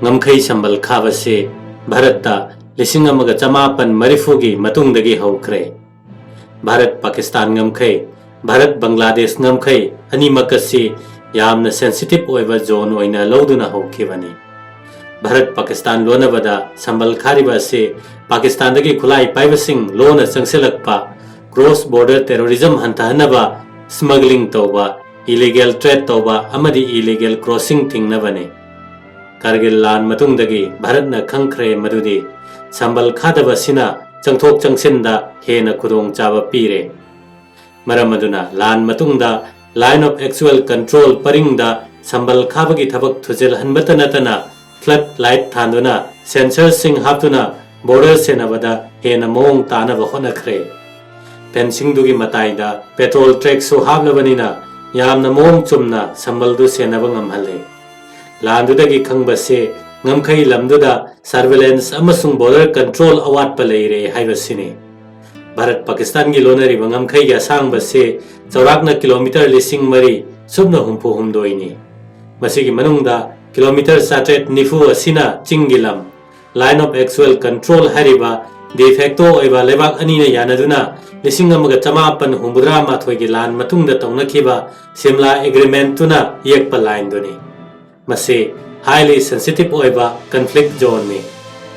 ngamkhai sambal khabase Bharata lising amaga chamapan marifugi matungdagi hokre. Bharat Pakistan ngamkhai Bharat Bangladesh ngamkhai ani makasi yamna sensitive oiva zone oina loduna hokhibani. Bharat Pakistan lonabada sambal khariba se Pakistan dagi khulai paibasing lona changselakpa cross border terrorism hantahanaba smuggling tawba illegal trade tawba amadi illegal crossing thingnabane. Kargil lan matungdagi Bharatna khangkhre madudi sambal khadaba sina changthok changsinda hena khudong chaba pire. Maramaduna lan matungda line of actual control paringda sambal khabagi thabak thujel hanbata natana flood light thanduna sensor sing haptuna border senabada hena mong tanaba honakhre. Fencing dugi mataida petrol track so hablabanina yamna mong chumna sambal du senaba ngamhalle. Landudagi khangbase ngamkhai lamduda surveillance amasung border control awat palaire haibasini. Bharat Pakistan gi lonari ngamkhai ya sangbase chaurakna kilometer lising mari subna humpu humdoini. Masigi manungda kilometer satret nifu asina chingilam line of actual control hariba de facto oiba lebak anina yanaduna lising amaga chamapan humbudra mathoigi lan matungda taunakhiba simla agreement tuna yekpa line duni. Mase highly sensitive oiba conflict zone ni.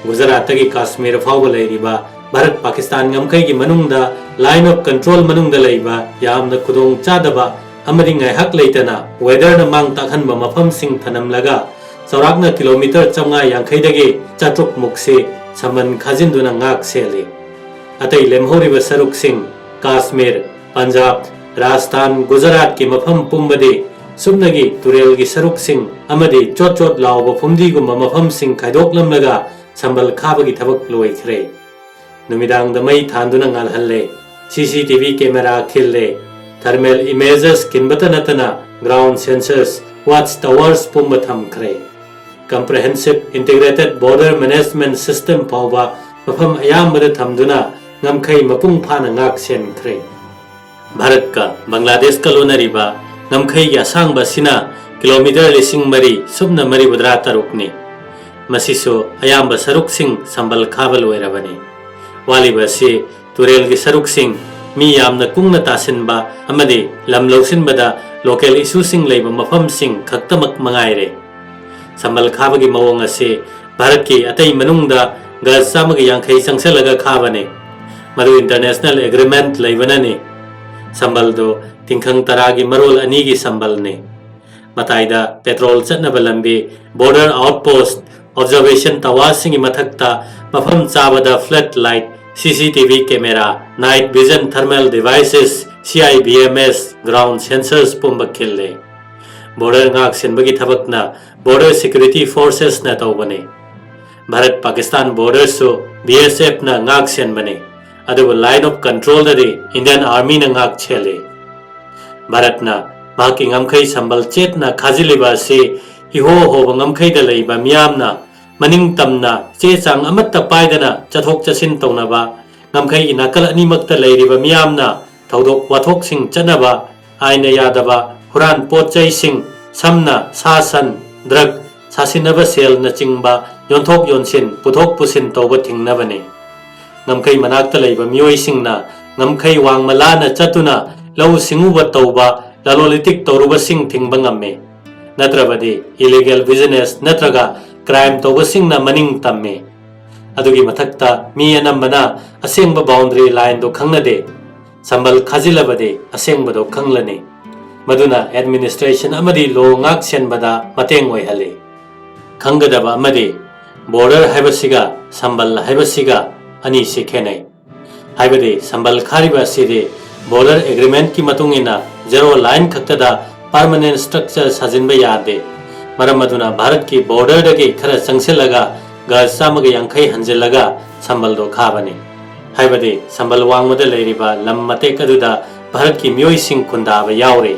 Gujarat tagi Kashmir fawba leiriba Bharat Pakistan ngamkhai gi manungda line of control manungda leiba yamna khudong chadaba amadi ngaihak leitana weather na mang takhanba mafam sing thanamlaga chaurakna kilometer 550 dagi chatruk mukse saman khajinduna ngak seli. Atai lemhoriba saruk sing Kashmir, Punjab, Rajasthan, Gujarat ki mafam pumbade subnagi turel gi saruk sing amadi chot chot lawba phumdi gumba mafam sing khaidoklamlaga sambal khabagi thabak loikhre. Numidang da mai thanduna ngalhalle CCTV camera khille thermal images kinbata natana ground sensors watch towers pumba thamkhre. Comprehensive integrated border management system pawba mafam ayambada thamduna ngamkhai mapung phana ngak senkhre. Bharat ka Bangladesh ka lonariba ngamkhai ya sangba sina kilometer lising mari subna mari budra tarukni. Masiso ayamba saruk sing sambal khabal oirabani. Waliba se turel gi saruk sing mi yamna kungna tasinba amadi lamlausinbada local issue sing leiba mafam sing khaktamak mangaire. Sambal khabagi mawong ase Bharat ki atai manungda gas samagi yangkhai sangselaga khabane. Madu international agreement leibanani. Sambal do tingkhang taragi marol anigi sambal ne. Mataida petrol chatnaba lambi border outpost observation tawasingi mathakta mafam chabada floodlight CCTV camera night vision thermal devices CIBMS ground sensors pumba khille. Border ngak senbagi thabakna border security forces na tawbane. Bharat Pakistan border so BSF na ngak senbane. Adu line of control dadi Indian Army na ngak chele. Bharat na maki ngamkhai sambal chet na khajiliba se hiho ho ngamkhai da leiba miyam na maning tamna che chang amatta paidana chathok chasin tawnaba ngamkhai inakal animakta leiriba miyamna thodok wathok sing chanaba aina yadaba huran pochai sing samna sasan drug sasinaba sel na chingba yonthok yonsin puthok pusin tawba thingnabane. Ngamkhai manakta leiba miyoi singna ngamkhai wangmala na chatuna lau singuba tawba lalolitik tawruba sing thingba ngamme. Natrabadi illegal business natraga crime tawbasing na maning tamme. Adugi mathakta mi anambana asengba boundary line do khangnade sambal khajilabade asengba do khanglane. Maduna administration amadi law ngak senbada mateng oihale. Khanggadaba amadi border haibasiga sambal haibasiga ani se khenai. Haibade sambal khariba side border agreement ki matungina zero line khaktada permanent structure sajinba yade. Maramaduna Bharat ki border dagi khara changsilaga gas samaga yangkhai hanjilaga sambal do khabane. Haibade sambal wangmada leiriba lam matek aduda Bharat ki miyoi sing khundaba yaure.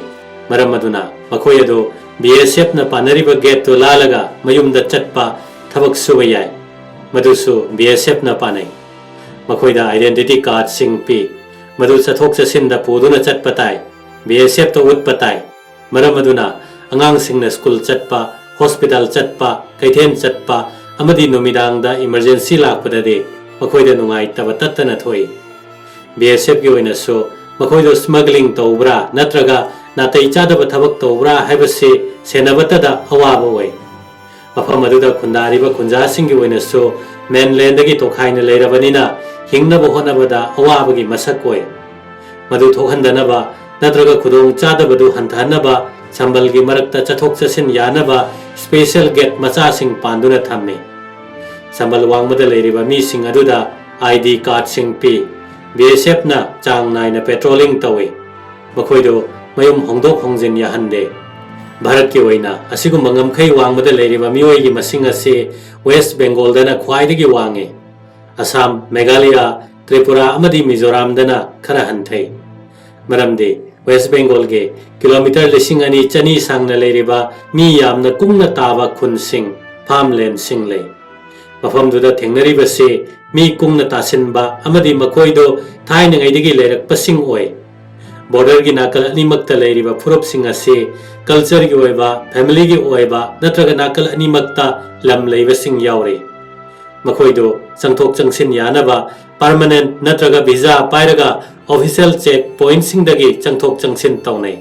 Maramaduna makhoi adu BSF na panariba gate to lalaga mayumda chatpa thabak suba yai. Madusu BSF na panai. Makhoi da identity card sing pi. Madu chathok chasinda puduna chatpatai. BSF to utpatai. Maramaduna angang singna school chatpa hospital chatpa kaithen chatpa amadi numidangda emergency lakpadade makhoida nungai taba tattana thoi BSF gi oina so makhoido smuggling tawbra natraga natai chadaba thabak tawbra haibase senabatada awaba oi mafam aduda khundariba khunja singi oina so mainland dagi tokhaina leirabanina hingnaba honabada awabagi masak oi madu thokhandanaba natraga khudong chadabadu hanthanaba sambalgi marakta chathok chasin yanaba special gate macha sing panduna thammi sambal wangmada leiriba mi sing aduda ID card sing pi BSF na chang naina patrolling tawi makhoido mayum hongdok hongjin yahande Bharat ki oina asigum ngamkhai wangmada leiriba mioi gi masing ase West Bengal dana khwaidagi wange Assam Meghalaya Tripura amadi Mizoram dana khara hanthai maramde West Bengal ge kilometer lising ani chani sangna leiriba mi yamna kungna taba khun sing farmland sing le mafam duda thengnari base mi kungna tasinba amadi makoido thaina ngaidagi lerak pasing oi border gi nakal ani makta leiriba phurup sing ase culture gi oiba family gi oiba natraga nakal ani makta lam leiba sing yaure makoido changthok changsin yanaba permanent natraga visa pairaga official check point sing dagi changthok changsin tawnai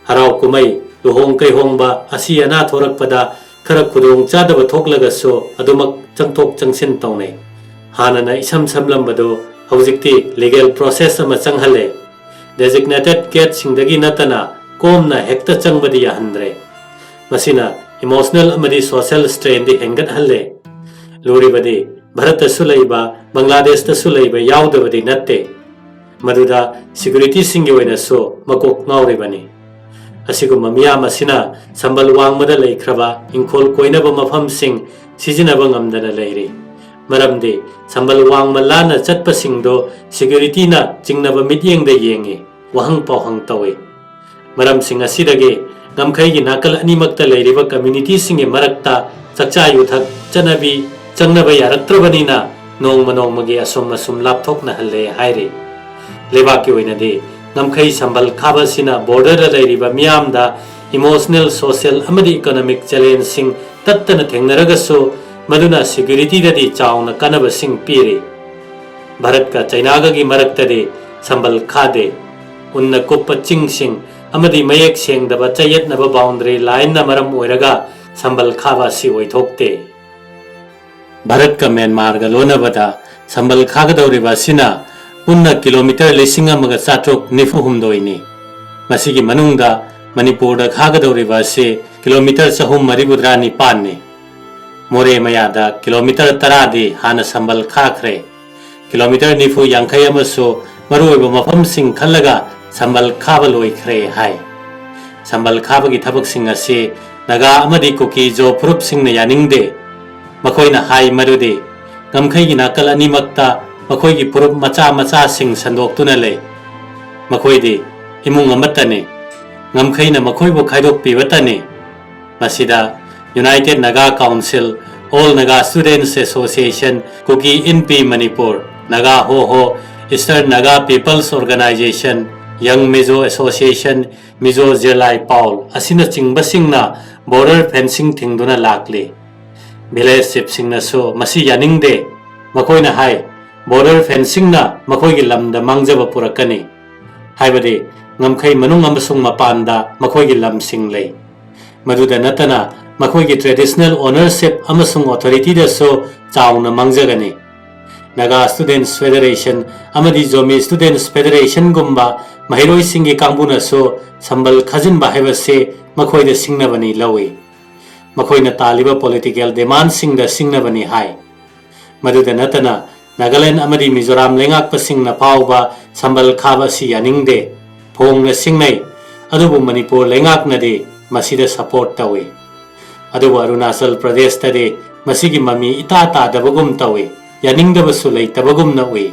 harau kumai luhong kai hongba asi ana thorak pada khara khudong chadaba thoklaga so adumak changthok changsin tawnai hanana isam samlambado hojikti legal process ama changhale designated gate singdagi natana komna hekta changbadi yahandre masina emotional amadi social strain di hengat halle luribadi Bharat sulaiba Bangladesh ta sulaiba yaudabadi natte maduda security singi oina so makok ngauribani asiguma miyam asina sambal wangmada leikraba ingkhol koinaba mafam sing sijinaba ngamdana leiri maramde sambal wangma lana chatpa singdo security na jingnaba mityeng da yengi wahang pawhang tawe maram sing asidage ngamkhai gi nakal ani makta leiriba community singi marakta chakcha yuthak chanabi changnaba yaraktrabanina nongma nongmagi asum asum lapthokna halle haire lebaki oinade ngamkhai sambal khaba sina border la leiriba miyamda emotional social amadi economic challenge sing tattana thengnaraga so maduna security dadi chauna kanaba sing piri Bharat ka China ga gi maraktade sambal khade unna koppa ching sing amadi mayek seng daba chayet naba boundary line na maram oiraga sambal khaba si oithokte Bharat ka Myanmar ga lona bada sambal khaga dauriba sina punna kilometer lising amaga chatrok nifu humdoini masigi manungda Manipur da khaga dauriba se kilometer sahum maribudrani panne more mayada kilometer taradi hana sambal khakhre kilometer nifu yankhai amaso maruiba mafam sing khallaga sambal khaba loikhre hai sambal khaba gi thabak sing ase naga amadi kuki jo phurup sing na yaningde makoina hai marude ngamkhai gi nakal ani makta makhoi gi phurup macha macha sing sandok tuna le makhoi di imung amatane ngamkhai na makhoi bo khaidok piwatane masida United Naga Council All Naga Students Association Kuki NP Manipur Naga Ho Ho Eastern Naga People's Organization Young Mizo Association Mizo Jelai Paul asina chingba singna border fencing thingduna lakli village ship singna so masi yaningde makoina hai border fencing na makoi gi lamda mangjaba purakani haibade ngamkhai manung amasung mapanda makoi gi lam sing lei maduda natana makoi gi traditional ownership amasung authority da so chauna mangjagani Naga Students Federation amadi Zomi Students Federation gumba mahiroi singi kangbuna so sambal khajin bahibase makoi da singnabani lawi makoi na taliba political demand singda singnabani hai maduda natana Nagaland amadi Mizoram lengak pasing na pauba sambal khaba si yaningde phong na singnai adubu Manipur lengak na de masida support tawi adubu Arunachal Pradesh tade masigi mami ita ta dabagum tawi yaningdaba sulai tabagum na ui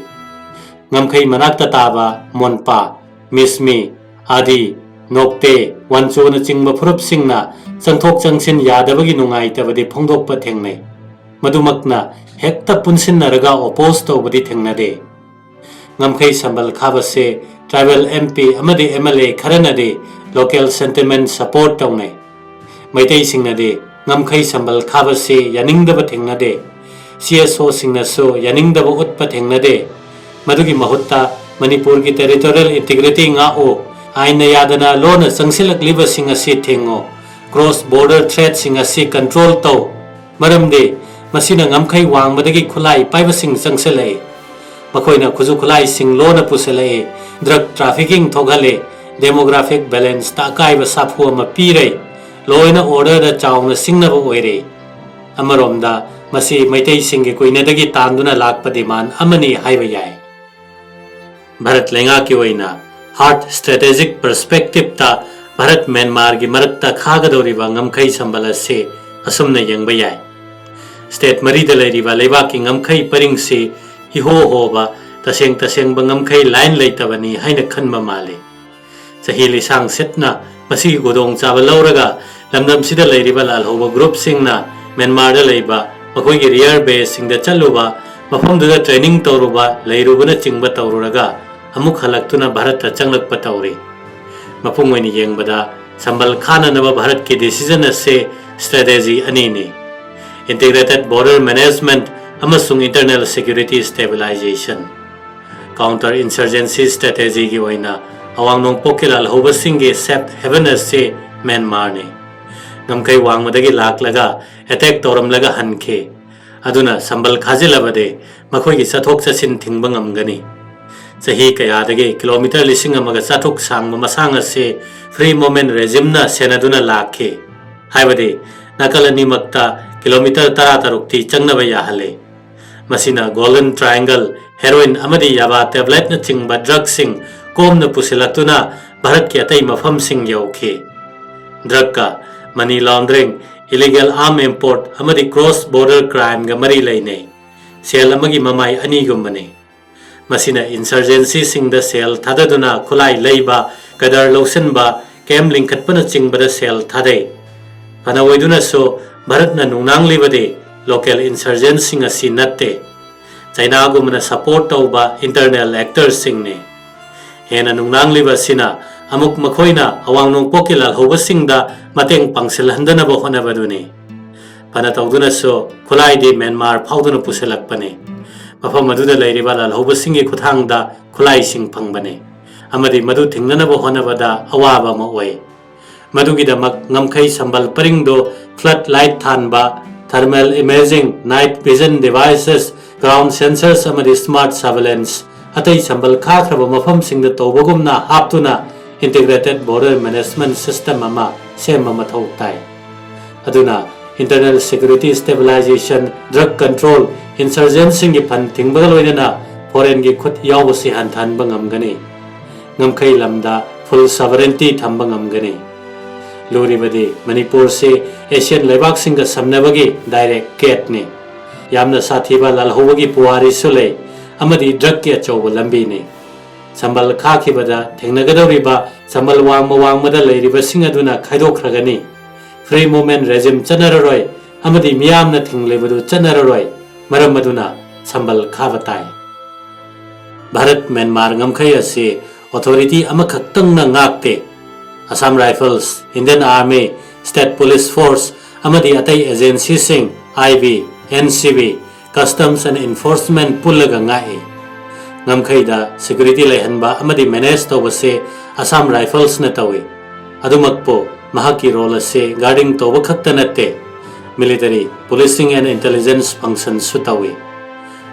ngamkhai manakta taba monpa mismi adi nokte wancho na chingba phurup singna changthok changsin yadabagi nungai tabadi phongdokpa thengnai madumakna hekta punsin naraga oppose tawbadi thengnade ngamkhai sambal khabase tribal MP amadi MLA kharanade local sentiment support tawnai maitai singnade ngamkhai sambal khabase yaningdaba thengnade CSO singnaso yaningdaba utpa thengnade madugi mahutta Manipur ki territorial integrity nga o aina yadana lona sangsilak liba singa si thengo cross border threat singa si control to maramde masina ngamkhai wangmadagi khulai paiba sing sangselai makoina khuju khulai sing lona puselai drug trafficking thogale demographic balance ta kaiba saphu ma pire loina order da chawna singna bo oire amaromda masi maitai singe koina dagi tanduna lakpa demand amani haiba yai Bharat lenga ki oina hard strategic perspective ta Bharat Myanmar gi marakta khagadori ba ngamkhai sambal se asumna yengba yai state mari da leiri ba leba ki ngamkhai paring se iho ho ba taseng ba ngamkhai line leitabani haina khanma male chahi lisang setna masi godong chaba lauraga lamdam sida leiri ba lal hoba group singna Myanmar da leiba makoi gi rear base sing da chaluba mafam da training toruba leirubana chingba toruraga amuk halaktuna Bharat ta changlakpa tauri mapung oini yengbada sambal khana naba Bharat ki decision ase strategy ani ni integrated border management amasung internal security stabilization counterinsurgency strategy gi oina awangnong pokilal hoba singe safe haven ase Myanmar ne ngamkai wangmadagi laklaga attack toram laga hanke aduna sambal khajilabade makhoi gi sathok chasin thingba ngamgani chahi kayadagi kilometer lising amaga chathok sangma masang ase free movement regime na senaduna lakhe haibadi nakalani makta kilometer 13 ti changnaba yahale masina golden triangle heroin amadi yaba tablet na chingba drug sing komna pusilaktuna Bharat ki atai mafam sing yauke drug ka money laundering illegal arm import amadi cross border crime ga mari laine sel amagi mamai ani gumbane masina insurgency sing da sel thadaduna khulai leiba kadar lawsenba kem linkhatpana chingbada sel thade panawaiduna so Bharat na nungnang libade local insurgency asi natte China gumna support tauba internal actors sing ne hena nungnang liba sina amuk makhoina awangnong pokilal hoba singda mateng pangsil handana ba hona baduni pana tawduna so khulai di Myanmar phauduna puselakpane mafam aduda leiriba lal hoba singi khuthangda khulai sing phangbane amadi madu thingnana ba hona bada awaba ma oi madugi da mak ngamkhai sambal paringdo flood light thanba thermal imaging night vision devices ground sensors amadi smart surveillance atai sambal khakraba mafam singda tawbagumna haptuna integrated border management system ama sema mathau tai aduna internal security stabilization drug control insurgency gi phan thingba loinana foreign gi khut yawsi han than bangamgani ngamkhai lamda full sovereignty thamba ngamgani loribadi Manipur se Asian lebak singa samnabagi direct gate ne yamna sathiba lalhobagi puari sule amadi drug ki achawba lambi ne sambal khakibada thengnagadoriba sambal wangmada leiriba singaduna khaidokhragani free movement regime chanararoi amadi miyamna thinglebadu chanararoi maram aduna sambal khabatai Bharat Myanmar ngamkhai ase authority amakhaktang na ngakte Assam Rifles Indian Army State Police Force amadi atai agency sing IB NCB Customs and Enforcement pullaga ngai ngamkhai da security lehanba amadi manage tawase Assam Rifles na tawi adumakpo mahaki role ase guarding tawba khakta natte military policing and intelligence functions su tawi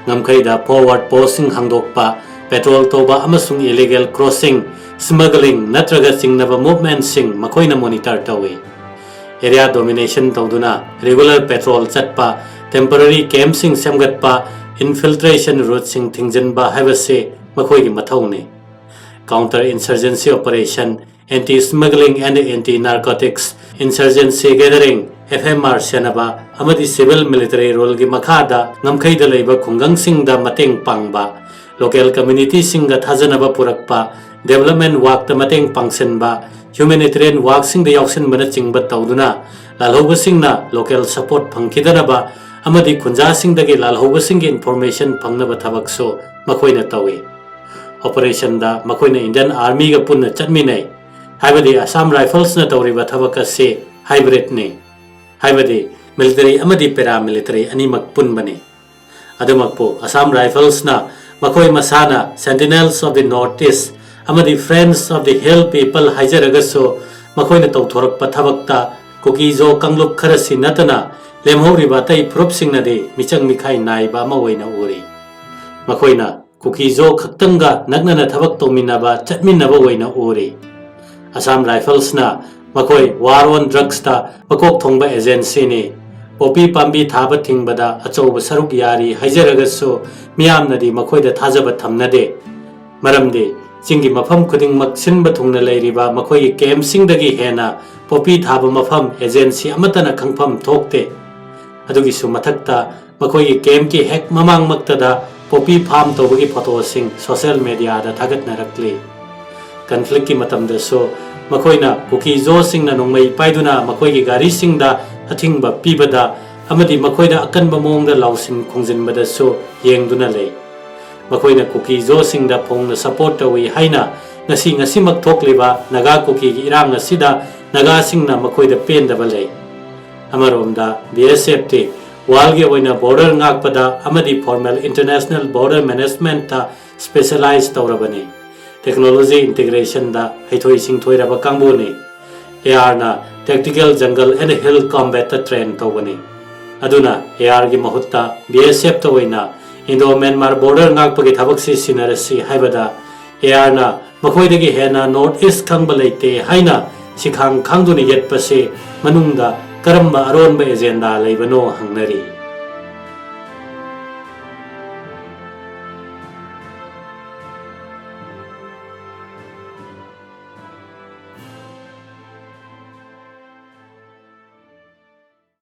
ngamkhai da forward posting hangdokpa petrol tawba amasung illegal crossing smuggling natraga singnaba movement sing makoina monitor tawi area domination tawduna regular patrol chatpa temporary camp sing samgatpa infiltration route sing thingjanba haibase makhoi gi mathaune counter insurgency operation anti smuggling and anti narcotics insurgency gathering FMR senaba amadi civil military role gi makhada ngamkhai da leiba khungang sing da mateng pangba local community sing ga thajanaba purakpa development work ta mateng pangsenba humanitarian work sing da yauksen bana chingba tawduna lalhoba singna local support phangkidanaba amadi khunja sing dagi lalhoba sing information phangnaba thabak so makoina tawi operation da makoina Indian Army ga punna chatminai haibadi Assam Rifles na tawriba thabak ase hybrid ne हाइबदि military अमदि paramilitary अनिमक पुनबने अदुमकपो Assam Rifles ना मखोय मसाना Sentinels of the North East अमदि Friends of the Hill People हाइजरगसो मखोयना तौथोरक थबकता कुकीजो कंगलुप खरसी नतना लेमहौरिबा तै फुरुपसिंगनदि मिचंग मिखाई नाइबा अमा ओइना उरी मखोयना कुकीजो खक्तंगा नगनना थबक तौमिनबा चटमिनबा ओइना उरी असम राइफल्स ना मखोय वार ऑन ड्रग्स ता मकोक थोंबा एजेंसी ने पोपी पांबी थाब थिंगबदा अचौब सरुक यारी हाइजरगसो मियामनदि मखोयदा थाजब थमनदे मरमदे चिंगी मफम खुदिंग मक सिनब थुंगना लेरिबा मखोय कैम्प सिंगदगी हेना पोपी थाब मफम एजेंसी अमतना खंगफम थोकते अदुगिसु मथक्ता मखोय कैम्प की हेक ममांग मक्तदा पोपी फार्म तौबगी फोटो सिंग सोशल मीडिया दा थागतनरक्ली कन्फ्लिक्ट की मतमदसो मखोयना कुकीजो सिंगना नोंमई पाइदुना मखोयगी गारी सिंगदा अथिंगबा पीबदा अमदि मखोयदा अकनबा मोंगदा लाउसिन खोंजिनबदसो येंगदुना ले मखोयना कुकीजो सिंगदा फोंगना सपोर्ट तवी हाइना ngasi ngasi mak thokliba naga kuki gi irang asida naga singna मखोयदा पेंदबा ले अमरोमदा BSF ते वालगे ओइना border ngakpada amadi formal international border management ta specialize tawrabani technology integration da haithoi singthoiraba kangbone AR na tactical jungle and hill combat ta train tawbani aduna AR gi mahutta BSF ta oina Indo Myanmar border ngakpagi thabak si sinarasi haibada AR na मखोयदगी Hena north east खंगबा लेते हाइना सिखांग खांगदुनि येतपसे मनुंगदा करम्बा अरोनबा agenda लेबनो हंगनरी